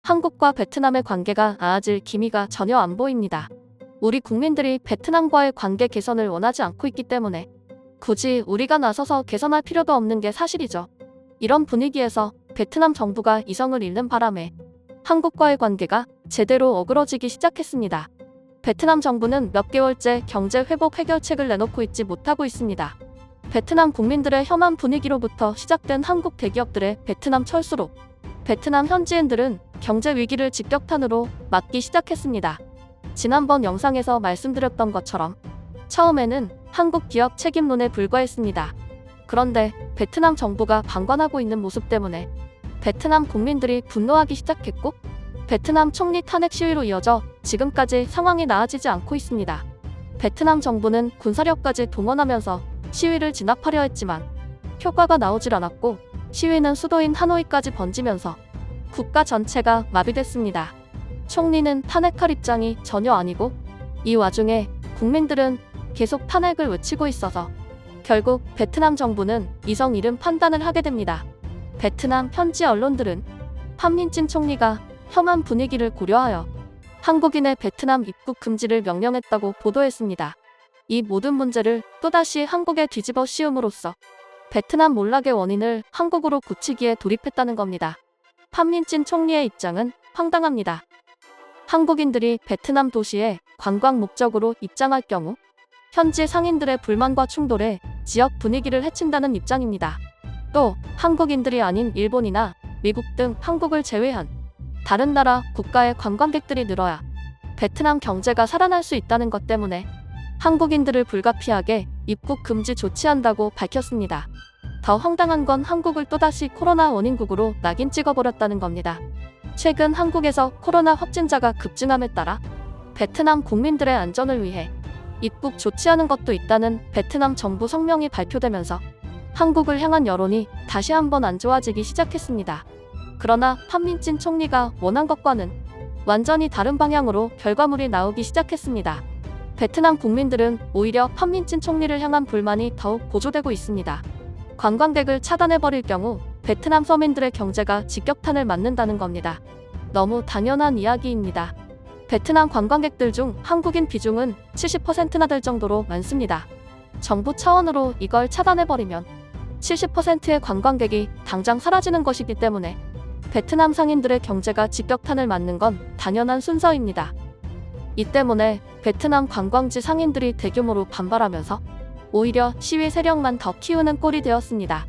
한국과 베트남의 관계가 나아질 기미가 전혀 안 보입니다. 우리 국민들이 베트남과의 관계 개선을 원하지 않고 있기 때문에 굳이 우리가 나서서 개선할 필요도 없는 게 사실이죠. 이런 분위기에서 베트남 정부가 이성을 잃는 바람에 한국과의 관계가 제대로 어그러지기 시작했습니다. 베트남 정부는 몇 개월째 경제 회복 해결책을 내놓고 있지 못하고 있습니다. 베트남 국민들의 혐한 분위기로부터 시작된 한국 대기업들의 베트남 철수로 베트남 현지인들은 경제 위기를 직격탄으로 맞기 시작했습니다. 지난번 영상에서 말씀드렸던 것처럼 처음에는 한국 기업 책임론에 불과했습니다. 그런데 베트남 정부가 방관하고 있는 모습 때문에 베트남 국민들이 분노하기 시작했고 베트남 총리 탄핵 시위로 이어져 지금까지 상황이 나아지지 않고 있습니다. 베트남 정부는 군사력까지 동원하면서 시위를 진압하려 했지만 효과가 나오질 않았고 시위는 수도인 하노이까지 번지면서 국가 전체가 마비됐습니다. 총리는 탄핵할 입장이 전혀 아니고 이 와중에 국민들은 계속 탄핵을 외치고 있어서 결국 베트남 정부는 이성 잃은 판단을 하게 됩니다. 베트남 현지 언론들은 팜민친 총리가 혐한 분위기를 고려하여 한국인의 베트남 입국 금지를 명령했다고 보도했습니다. 이 모든 문제를 또다시 한국에 뒤집어 씌움으로써 베트남 몰락의 원인을 한국으로 굳히기에 돌입했다는 겁니다. 팜민친 총리의 입장은 황당합니다. 한국인들이 베트남 도시에 관광 목적으로 입장할 경우 현지 상인들의 불만과 충돌에 지역 분위기를 해친다는 입장입니다. 또 한국인들이 아닌 일본이나 미국 등 한국을 제외한 다른 나라 국가의 관광객들이 늘어야 베트남 경제가 살아날 수 있다는 것 때문에 한국인들을 불가피하게 입국 금지 조치한다고 밝혔습니다. 더 황당한 건 한국을 또다시 코로나 원인국으로 낙인 찍어버렸다는 겁니다. 최근 한국에서 코로나 확진자가 급증함에 따라 베트남 국민들의 안전을 위해 입국 조치하는 것도 있다는 베트남 정부 성명이 발표되면서 한국을 향한 여론이 다시 한번 안 좋아지기 시작했습니다. 그러나 팜민친 총리가 원한 것과는 완전히 다른 방향으로 결과물이 나오기 시작했습니다. 베트남 국민들은 오히려 팜민친 총리를 향한 불만이 더욱 고조되고 있습니다. 관광객을 차단해버릴 경우 베트남 서민들의 경제가 직격탄을 맞는다는 겁니다. 너무 당연한 이야기입니다. 베트남 관광객들 중 한국인 비중은 70%나 될 정도로 많습니다. 정부 차원으로 이걸 차단해버리면 70%의 관광객이 당장 사라지는 것이기 때문에 베트남 상인들의 경제가 직격탄을 맞는 건 당연한 순서입니다. 이 때문에 베트남 관광지 상인들이 대규모로 반발하면서 오히려 시위 세력만 더 키우는 꼴이 되었습니다.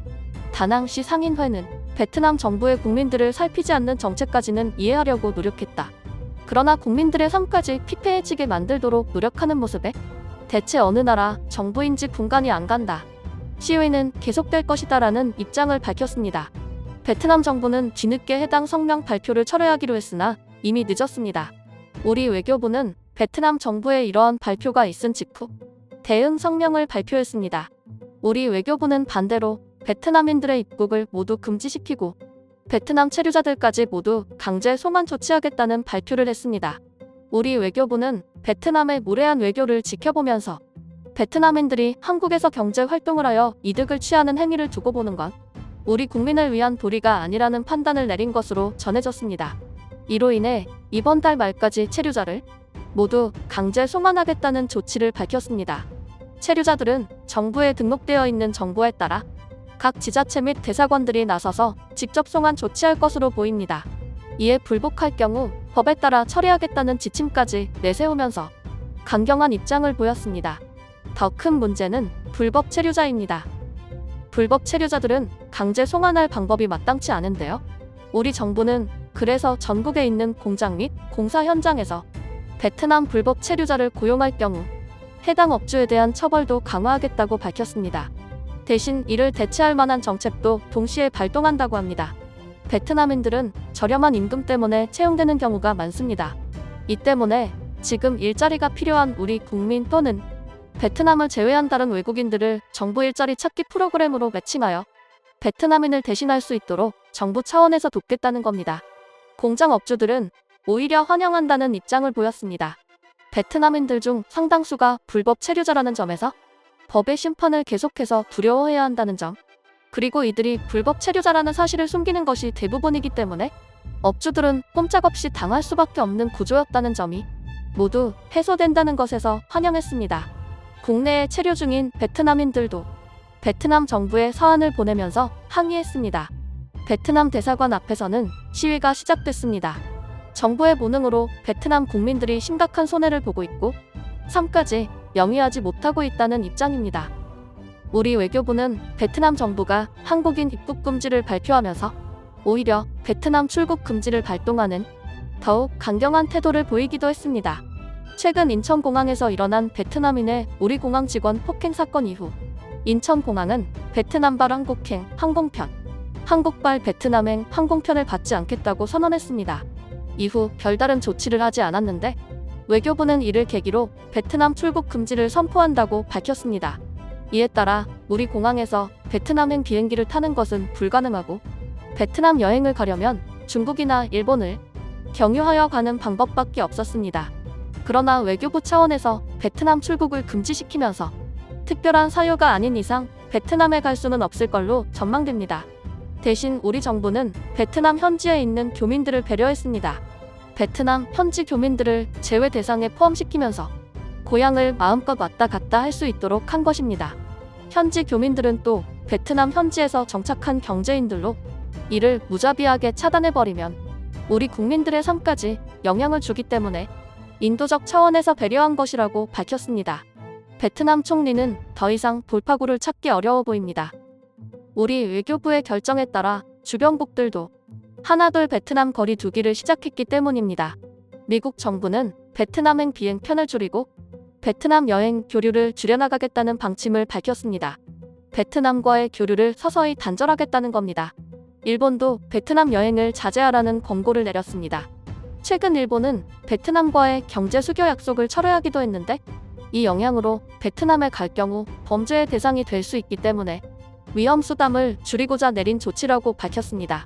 다낭시 상인회는 베트남 정부의 국민들을 살피지 않는 정책까지는 이해하려고 노력했다. 그러나 국민들의 삶까지 피폐해지게 만들도록 노력하는 모습에 대체 어느 나라 정부인지 분간이 안 간다. 시위는 계속될 것이다라는 입장을 밝혔습니다. 베트남 정부는 뒤늦게 해당 성명 발표를 철회하기로 했으나 이미 늦었습니다. 우리 외교부는 베트남 정부의 이러한 발표가 있은 직후 대응 성명을 발표했습니다. 우리 외교부는 반대로 베트남인들의 입국을 모두 금지시키고 베트남 체류자들까지 모두 강제 송환 조치하겠다는 발표를 했습니다. 우리 외교부는 베트남의 무례한 외교를 지켜보면서 베트남인들이 한국에서 경제 활동을 하여 이득을 취하는 행위를 두고 보는 건 우리 국민을 위한 도리가 아니라는 판단을 내린 것으로 전해졌습니다. 이로 인해 이번 달 말까지 체류자를 모두 강제 송환하겠다는 조치를 밝혔습니다. 체류자들은 정부에 등록되어 있는 정보에 따라 각 지자체 및 대사관들이 나서서 직접 송환 조치할 것으로 보입니다. 이에 불복할 경우 법에 따라 처리하겠다는 지침까지 내세우면서 강경한 입장을 보였습니다. 더 큰 문제는 불법 체류자입니다. 불법 체류자들은 강제 송환할 방법이 마땅치 않은데요. 우리 정부는 그래서 전국에 있는 공장 및 공사 현장에서 베트남 불법 체류자를 고용할 경우 해당 업주에 대한 처벌도 강화하겠다고 밝혔습니다. 대신 이를 대체할 만한 정책도 동시에 발동한다고 합니다. 베트남인들은 저렴한 임금 때문에 채용되는 경우가 많습니다. 이 때문에 지금 일자리가 필요한 우리 국민 또는 베트남을 제외한 다른 외국인들을 정부 일자리 찾기 프로그램으로 매칭하여 베트남인을 대신할 수 있도록 정부 차원에서 돕겠다는 겁니다. 공장 업주들은 오히려 환영한다는 입장을 보였습니다. 베트남인들 중 상당수가 불법 체류자라는 점에서 법의 심판을 계속해서 두려워해야 한다는 점, 그리고 이들이 불법 체류자라는 사실을 숨기는 것이 대부분이기 때문에 업주들은 꼼짝없이 당할 수밖에 없는 구조였다는 점이 모두 해소된다는 것에서 환영했습니다. 국내에 체류 중인 베트남인들도 베트남 정부에 서한을 보내면서 항의했습니다. 베트남 대사관 앞에서는 시위가 시작됐습니다. 정부의 무능으로 베트남 국민들이 심각한 손해를 보고 있고 삶까지 영위하지 못하고 있다는 입장입니다. 우리 외교부는 베트남 정부가 한국인 입국 금지를 발표하면서 오히려 베트남 출국 금지를 발동하는 더욱 강경한 태도를 보이기도 했습니다. 최근 인천공항에서 일어난 베트남인의 우리 공항 직원 폭행 사건 이후 인천공항은 베트남발 한국행 항공편, 한국발 베트남행 항공편을 받지 않겠다고 선언했습니다. 이후 별다른 조치를 하지 않았는데 외교부는 이를 계기로 베트남 출국 금지를 선포한다고 밝혔습니다. 이에 따라 우리 공항에서 베트남행 비행기를 타는 것은 불가능하고 베트남 여행을 가려면 중국이나 일본을 경유하여 가는 방법밖에 없었습니다. 그러나 외교부 차원에서 베트남 출국을 금지시키면서 특별한 사유가 아닌 이상 베트남에 갈 수는 없을 걸로 전망됩니다. 대신 우리 정부는 베트남 현지에 있는 교민들을 배려했습니다. 베트남 현지 교민들을 제외 대상에 포함시키면서 고향을 마음껏 왔다 갔다 할 수 있도록 한 것입니다. 현지 교민들은 또 베트남 현지에서 정착한 경제인들로 이를 무자비하게 차단해버리면 우리 국민들의 삶까지 영향을 주기 때문에 인도적 차원에서 배려한 것이라고 밝혔습니다. 베트남 총리는 더 이상 돌파구를 찾기 어려워 보입니다. 우리 외교부의 결정에 따라 주변국들도 하나둘 베트남 거리 두기를 시작했기 때문입니다. 미국 정부는 베트남행 비행편을 줄이고 베트남 여행 교류를 줄여나가겠다는 방침을 밝혔습니다. 베트남과의 교류를 서서히 단절하겠다는 겁니다. 일본도 베트남 여행을 자제하라는 권고를 내렸습니다. 최근 일본은 베트남과의 경제 수교 약속을 철회하기도 했는데 이 영향으로 베트남에 갈 경우 범죄의 대상이 될 수 있기 때문에 위험 수담을 줄이고자 내린 조치라고 밝혔습니다.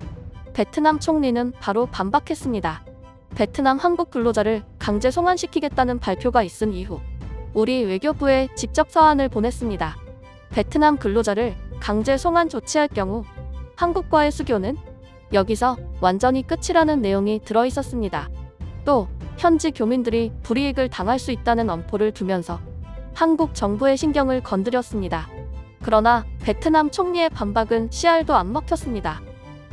베트남 총리는 바로 반박했습니다. 베트남 한국 근로자를 강제 송환시키겠다는 발표가 있은 이후 우리 외교부에 직접 서한을 보냈습니다. 베트남 근로자를 강제 송환 조치할 경우 한국과의 수교는 여기서 완전히 끝이라는 내용이 들어있었습니다. 또 현지 교민들이 불이익을 당할 수 있다는 엄포를 두면서 한국 정부의 신경을 건드렸습니다. 그러나 베트남 총리의 반박은 씨알도 안 먹혔습니다.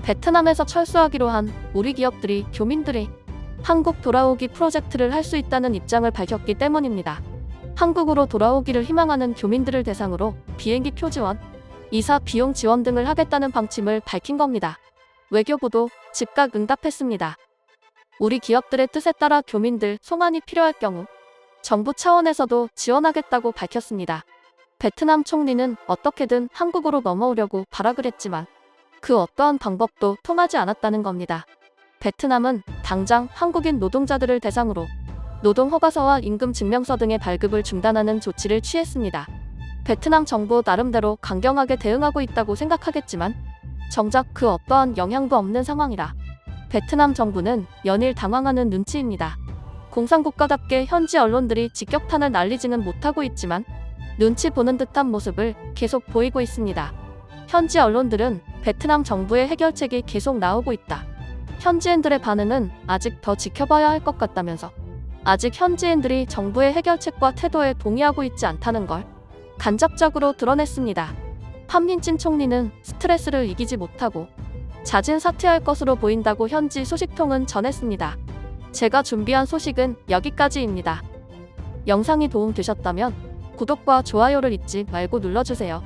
베트남에서 철수하기로 한 우리 기업들이 교민들이 한국 돌아오기 프로젝트를 할 수 있다는 입장을 밝혔기 때문입니다. 한국으로 돌아오기를 희망하는 교민들을 대상으로 비행기 표 지원, 이사 비용 지원 등을 하겠다는 방침을 밝힌 겁니다. 외교부도 즉각 응답했습니다. 우리 기업들의 뜻에 따라 교민들 송환이 필요할 경우 정부 차원에서도 지원하겠다고 밝혔습니다. 베트남 총리는 어떻게든 한국으로 넘어오려고 발악을 했지만 그 어떠한 방법도 통하지 않았다는 겁니다. 베트남은 당장 한국인 노동자들을 대상으로 노동허가서와 임금증명서 등의 발급을 중단하는 조치를 취했습니다. 베트남 정부 나름대로 강경하게 대응하고 있다고 생각하겠지만 정작 그 어떠한 영향도 없는 상황이라 베트남 정부는 연일 당황하는 눈치입니다. 공산국가답게 현지 언론들이 직격탄을 날리지는 못하고 있지만 눈치 보는 듯한 모습을 계속 보이고 있습니다. 현지 언론들은 베트남 정부의 해결책이 계속 나오고 있다. 현지인들의 반응은 아직 더 지켜봐야 할 것 같다면서 아직 현지인들이 정부의 해결책과 태도에 동의하고 있지 않다는 걸 간접적으로 드러냈습니다. 판민진 총리는 스트레스를 이기지 못하고 자진 사퇴할 것으로 보인다고 현지 소식통은 전했습니다. 제가 준비한 소식은 여기까지입니다. 영상이 도움되셨다면 구독과 좋아요를 잊지 말고 눌러주세요.